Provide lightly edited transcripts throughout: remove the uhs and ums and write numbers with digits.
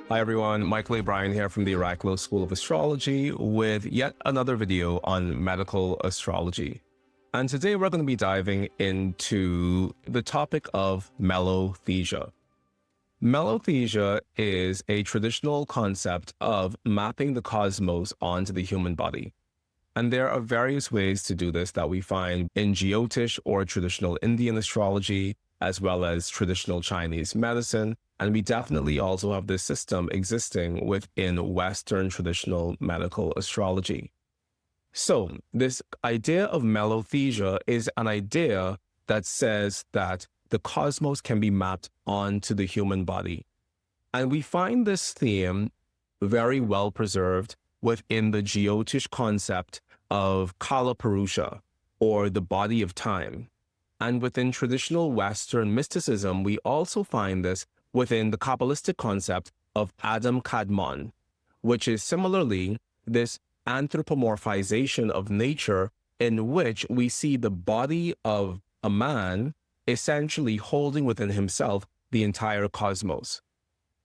Hi everyone, Mychal Bryan here from the Oraculos School of Astrology with yet another video on medical astrology. And today we're going to be diving into the topic of Melothesia. Melothesia is a traditional concept of mapping the cosmos onto the human body. And there are various ways to do this that we find in Jyotish or traditional Indian astrology, as well as traditional Chinese medicine. And we definitely also have this system existing within Western traditional medical astrology. So this idea of Melothesia is an idea that says that the cosmos can be mapped onto the human body. And we find this theme very well preserved within the Jyotish concept of Kala Purusha, or the body of time. And within traditional Western mysticism, we also find this within the Kabbalistic concept of Adam Kadmon, which is similarly this anthropomorphization of nature in which we see the body of a man essentially holding within himself the entire cosmos.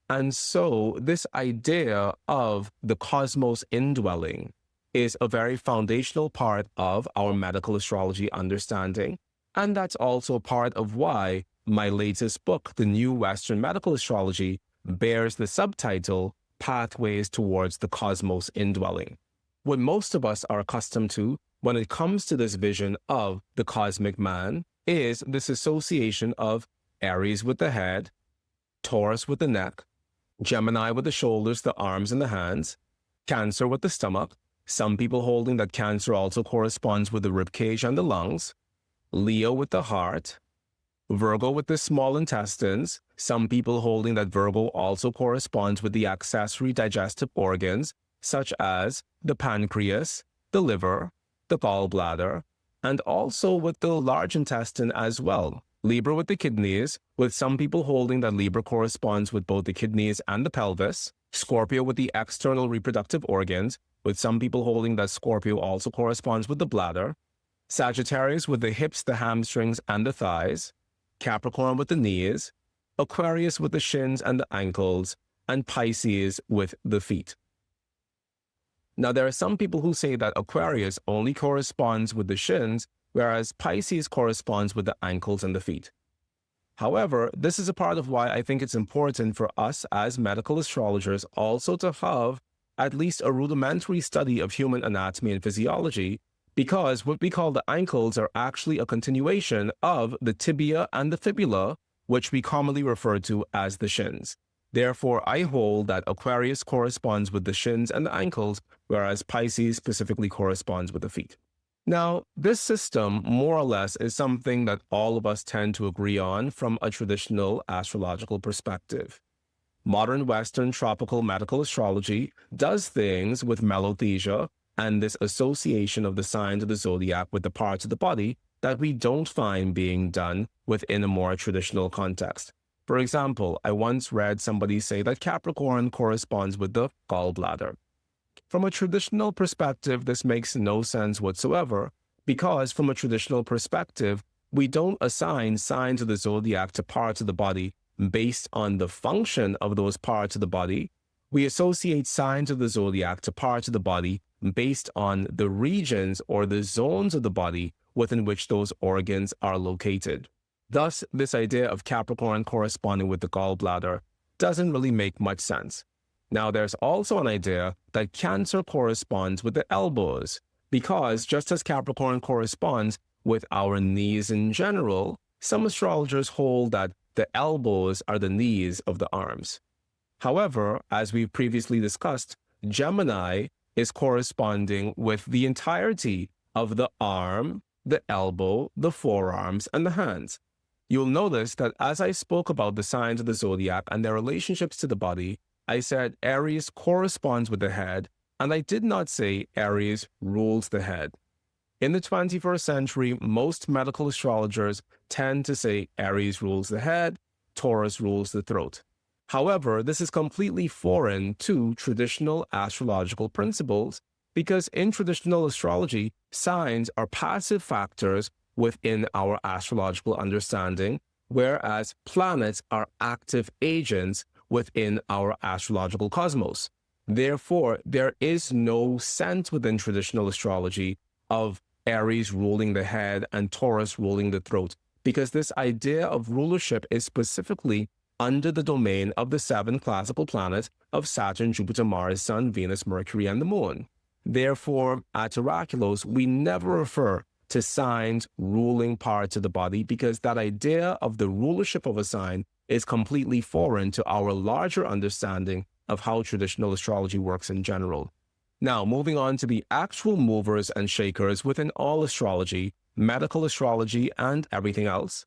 And so this idea of the cosmos indwelling is a very foundational part of our medical astrology understanding. And that's also part of why my latest book, The New Western Medical Astrology, bears the subtitle, Pathways Towards the Cosmos Indwelling. What most of us are accustomed to when it comes to this vision of the cosmic man is this association of Aries with the head, Taurus with the neck, Gemini with the shoulders, the arms, and the hands, Cancer with the stomach, some people holding that Cancer also corresponds with the ribcage and the lungs, Leo with the heart, Virgo with the small intestines, some people holding that Virgo also corresponds with the accessory digestive organs, such as the pancreas, the liver, the gallbladder, and also with the large intestine as well. Libra with the kidneys, with some people holding that Libra corresponds with both the kidneys and the pelvis, Scorpio with the external reproductive organs, with some people holding that Scorpio also corresponds with the bladder, Sagittarius with the hips, the hamstrings, and the thighs, Capricorn with the knees, Aquarius with the shins and the ankles, and Pisces with the feet. Now, there are some people who say that Aquarius only corresponds with the shins, whereas Pisces corresponds with the ankles and the feet. However, this is a part of why I think it's important for us as medical astrologers also to have at least a rudimentary study of human anatomy and physiology, because what we call the ankles are actually a continuation of the tibia and the fibula, which we commonly refer to as the shins. Therefore, I hold that Aquarius corresponds with the shins and the ankles, whereas Pisces specifically corresponds with the feet. Now, this system, more or less, is something that all of us tend to agree on from a traditional astrological perspective. Modern Western tropical medical astrology does things with Melothesia and this association of the signs of the zodiac with the parts of the body that we don't find being done within a more traditional context. For example, I once read somebody say that Capricorn corresponds with the gallbladder. From a traditional perspective, this makes no sense whatsoever, because from a traditional perspective, we don't assign signs of the zodiac to parts of the body based on the function of those parts of the body. We associate signs of the zodiac to parts of the body based on the regions or the zones of the body within which those organs are located. Thus, this idea of Capricorn corresponding with the gallbladder doesn't really make much sense. Now, there's also an idea that Cancer corresponds with the elbows, because just as Capricorn corresponds with our knees in general, some astrologers hold that the elbows are the knees of the arms. However, as we've previously discussed, Gemini is corresponding with the entirety of the arm, the elbow, the forearms, and the hands. You'll notice that as I spoke about the signs of the zodiac and their relationships to the body, I said Aries corresponds with the head, and I did not say Aries rules the head. In the 21st century, most medical astrologers tend to say Aries rules the head, Taurus rules the throat. However, this is completely foreign to traditional astrological principles, because in traditional astrology, signs are passive factors within our astrological understanding, whereas planets are active agents within our astrological cosmos. Therefore, there is no sense within traditional astrology of Aries ruling the head and Taurus ruling the throat, because this idea of rulership is specifically under the domain of the 7 classical planets of Saturn, Jupiter, Mars, Sun, Venus, Mercury, and the Moon. Therefore, at Oraculos, we never refer to signs ruling parts of the body, because that idea of the rulership of a sign is completely foreign to our larger understanding of how traditional astrology works in general. Now, moving on to the actual movers and shakers within all astrology, medical astrology, and everything else.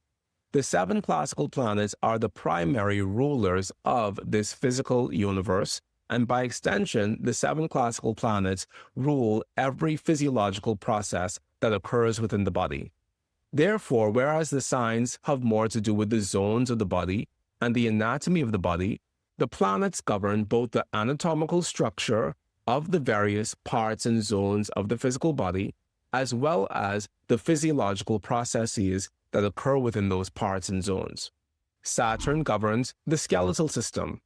The 7 classical planets are the primary rulers of this physical universe, and by extension, the 7 classical planets rule every physiological process that occurs within the body. Therefore, whereas the signs have more to do with the zones of the body and the anatomy of the body, the planets govern both the anatomical structure of the various parts and zones of the physical body, as well as the physiological processes that occur within those parts and zones. Saturn governs the skeletal system,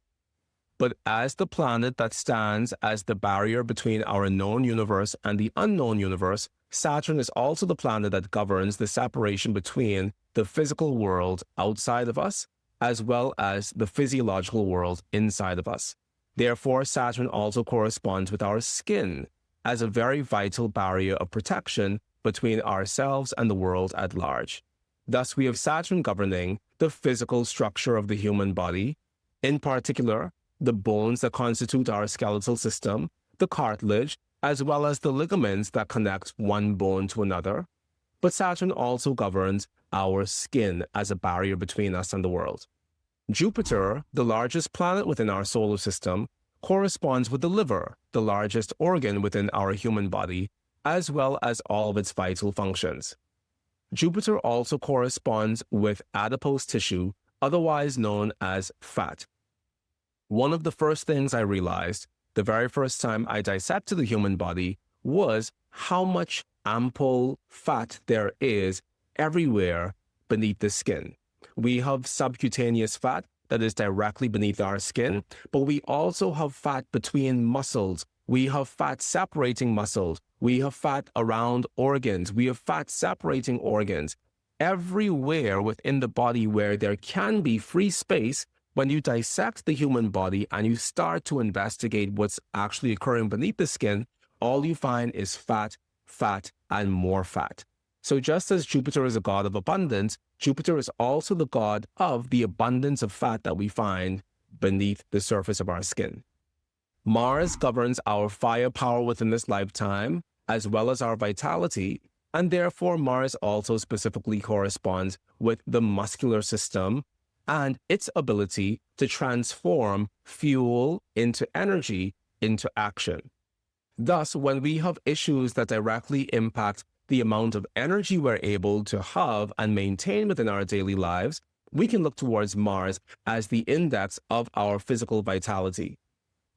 but as the planet that stands as the barrier between our known universe and the unknown universe, Saturn is also the planet that governs the separation between the physical world outside of us, as well as the physiological world inside of us. Therefore, Saturn also corresponds with our skin as a very vital barrier of protection between ourselves and the world at large. Thus, we have Saturn governing the physical structure of the human body, in particular, the bones that constitute our skeletal system, the cartilage, as well as the ligaments that connect one bone to another. But Saturn also governs our skin as a barrier between us and the world. Jupiter, the largest planet within our solar system, corresponds with the liver, the largest organ within our human body, as well as all of its vital functions. Jupiter also corresponds with adipose tissue, otherwise known as fat. One of the first things I realized the very first time I dissected the human body was how much ample fat there is everywhere beneath the skin. We have subcutaneous fat that is directly beneath our skin, but we also have fat between muscles. We have fat separating muscles. We have fat around organs. We have fat separating organs. Everywhere within the body where there can be free space, when you dissect the human body and you start to investigate what's actually occurring beneath the skin, all you find is fat, fat, and more fat. So just as Jupiter is a god of abundance, Jupiter is also the god of the abundance of fat that we find beneath the surface of our skin. Mars governs our firepower within this lifetime, as well as our vitality, and therefore Mars also specifically corresponds with the muscular system and its ability to transform fuel into energy into action. Thus, when we have issues that directly impact the amount of energy we're able to have and maintain within our daily lives, we can look towards Mars as the index of our physical vitality.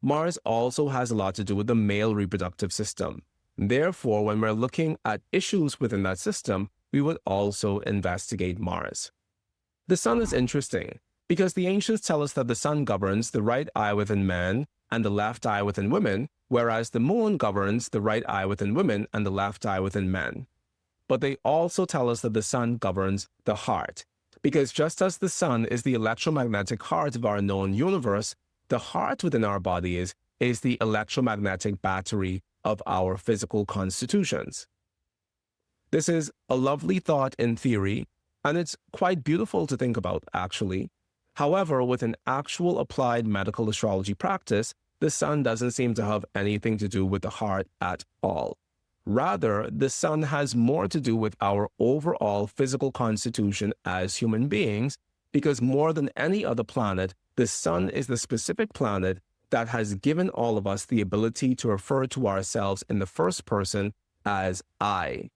Mars also has a lot to do with the male reproductive system. Therefore, when we're looking at issues within that system, we would also investigate Mars. The sun is interesting because the ancients tell us that the sun governs the right eye within men and the left eye within women, whereas the moon governs the right eye within women and the left eye within men. But they also tell us that the sun governs the heart, because just as the sun is the electromagnetic heart of our known universe, the heart within our bodies is the electromagnetic battery of our physical constitutions. This is a lovely thought in theory, and it's quite beautiful to think about, actually. However, with an actual applied medical astrology practice, the sun doesn't seem to have anything to do with the heart at all. Rather, the sun has more to do with our overall physical constitution as human beings, because more than any other planet, the sun is the specific planet that has given all of us the ability to refer to ourselves in the first person as I.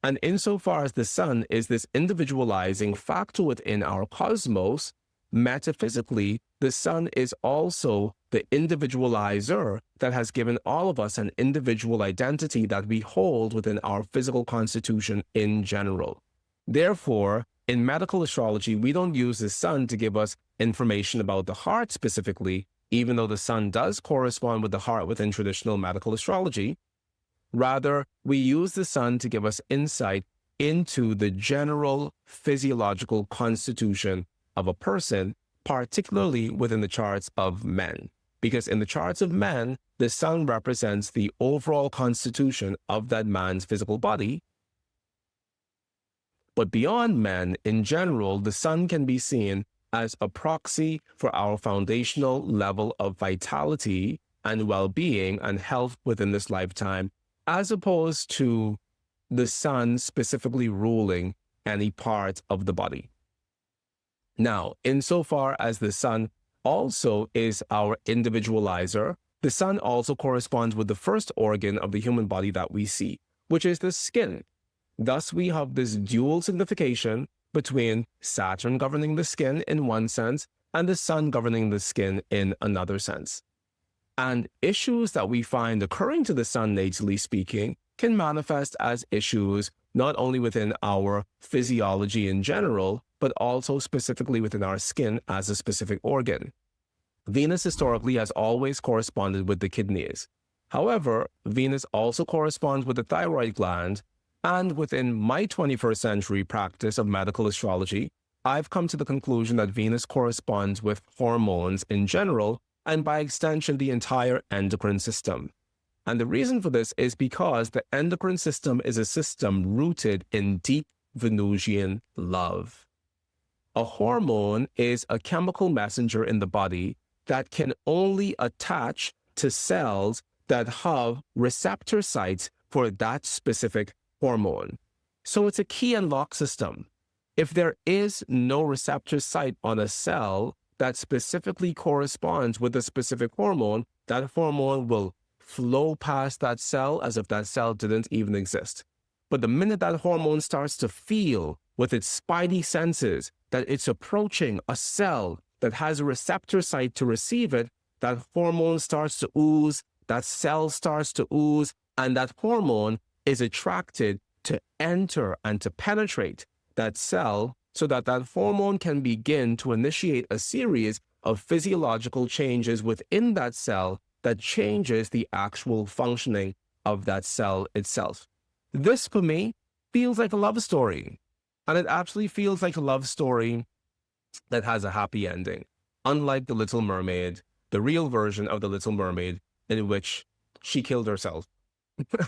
And insofar as the sun is this individualizing factor within our cosmos, metaphysically, the sun is also the individualizer that has given all of us an individual identity that we hold within our physical constitution in general. Therefore, in medical astrology, we don't use the sun to give us information about the heart specifically, even though the sun does correspond with the heart within traditional medical astrology. Rather, we use the sun to give us insight into the general physiological constitution of a person, particularly within the charts of men. Because in the charts of men, the sun represents the overall constitution of that man's physical body. But beyond men, in general, the sun can be seen as a proxy for our foundational level of vitality and well-being and health within this lifetime, as opposed to the sun specifically ruling any part of the body. Now, insofar as the sun also is our individualizer, the sun also corresponds with the first organ of the human body that we see, which is the skin. Thus, we have this dual signification between Saturn governing the skin in one sense and the sun governing the skin in another sense. And issues that we find occurring to the sun, natally speaking, can manifest as issues not only within our physiology in general, but also specifically within our skin as a specific organ. Venus historically has always corresponded with the kidneys. However, Venus also corresponds with the thyroid gland, and within my 21st century practice of medical astrology, I've come to the conclusion that Venus corresponds with hormones in general, and by extension, the entire endocrine system. And the reason for this is because the endocrine system is a system rooted in deep Venusian love. A hormone is a chemical messenger in the body that can only attach to cells that have receptor sites for that specific hormone. So it's a key and lock system. If there is no receptor site on a cell that specifically corresponds with a specific hormone, that hormone will flow past that cell as if that cell didn't even exist. But the minute that hormone starts to feel with its spidey senses that it's approaching a cell that has a receptor site to receive it, that hormone starts to ooze, that cell starts to ooze, and that hormone is attracted to enter and to penetrate that cell so that that hormone can begin to initiate a series of physiological changes within that cell that changes the actual functioning of that cell itself. This, for me, feels like a love story. And it actually feels like a love story that has a happy ending. Unlike The Little Mermaid, the real version of The Little Mermaid, in which she killed herself.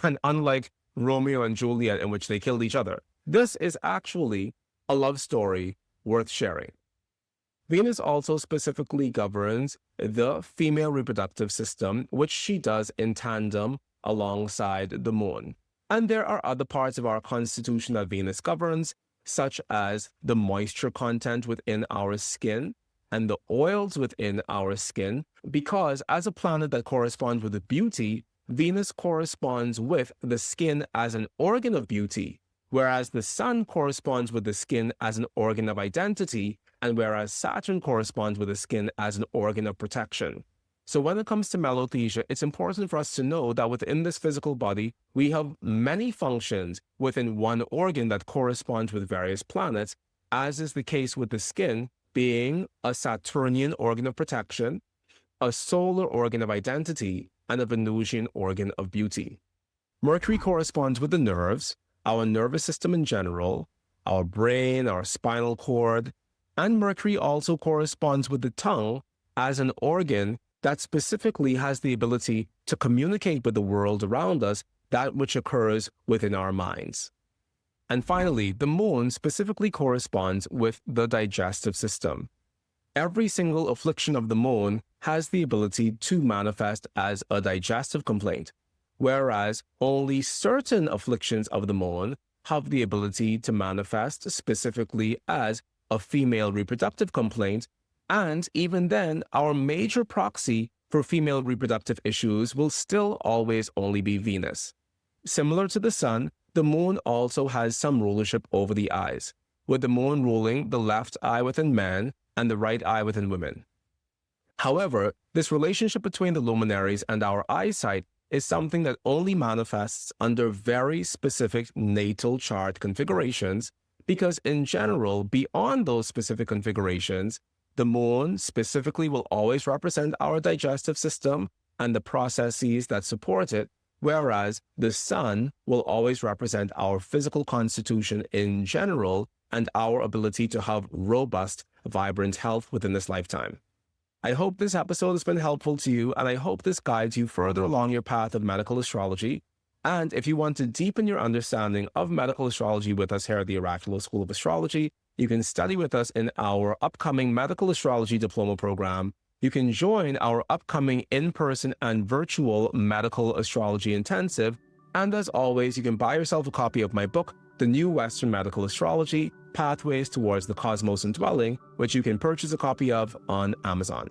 And unlike Romeo and Juliet, in which they killed each other. This is actually a love story worth sharing. Venus also specifically governs the female reproductive system, which she does in tandem alongside the moon. And there are other parts of our constitution that Venus governs, such as the moisture content within our skin and the oils within our skin, because as a planet that corresponds with beauty, Venus corresponds with the skin as an organ of beauty, whereas the sun corresponds with the skin as an organ of identity, and whereas Saturn corresponds with the skin as an organ of protection. So when it comes to Melothesia, it's important for us to know that within this physical body, we have many functions within one organ that corresponds with various planets, as is the case with the skin being a Saturnian organ of protection, a solar organ of identity, and a Venusian organ of beauty. Mercury corresponds with the nerves, our nervous system in general, our brain, our spinal cord, and Mercury also corresponds with the tongue as an organ that specifically has the ability to communicate with the world around us, that which occurs within our minds. And finally, the moon specifically corresponds with the digestive system. Every single affliction of the moon has the ability to manifest as a digestive complaint, whereas only certain afflictions of the moon have the ability to manifest specifically as a female reproductive complaint, and even then, our major proxy for female reproductive issues will still always only be Venus. Similar to the sun, the moon also has some rulership over the eyes, with the moon ruling the left eye within men and the right eye within women. However, this relationship between the luminaries and our eyesight is something that only manifests under very specific natal chart configurations, because in general, beyond those specific configurations, The moon specifically will always represent our digestive system and the processes that support it, whereas the sun will always represent our physical constitution in general and our ability to have robust, vibrant health within this lifetime. I hope this episode has been helpful to you, and I hope this guides you further along your path of medical astrology. And if you want to deepen your understanding of medical astrology with us here at the Oraculos School of Astrology, you can study with us in our upcoming Medical Astrology Diploma program. You can join our upcoming in-person and virtual Medical Astrology Intensive. And as always, you can buy yourself a copy of my book, The New Western Medical Astrology, Pathways Towards the Cosmos and Dwelling, which you can purchase a copy of on Amazon.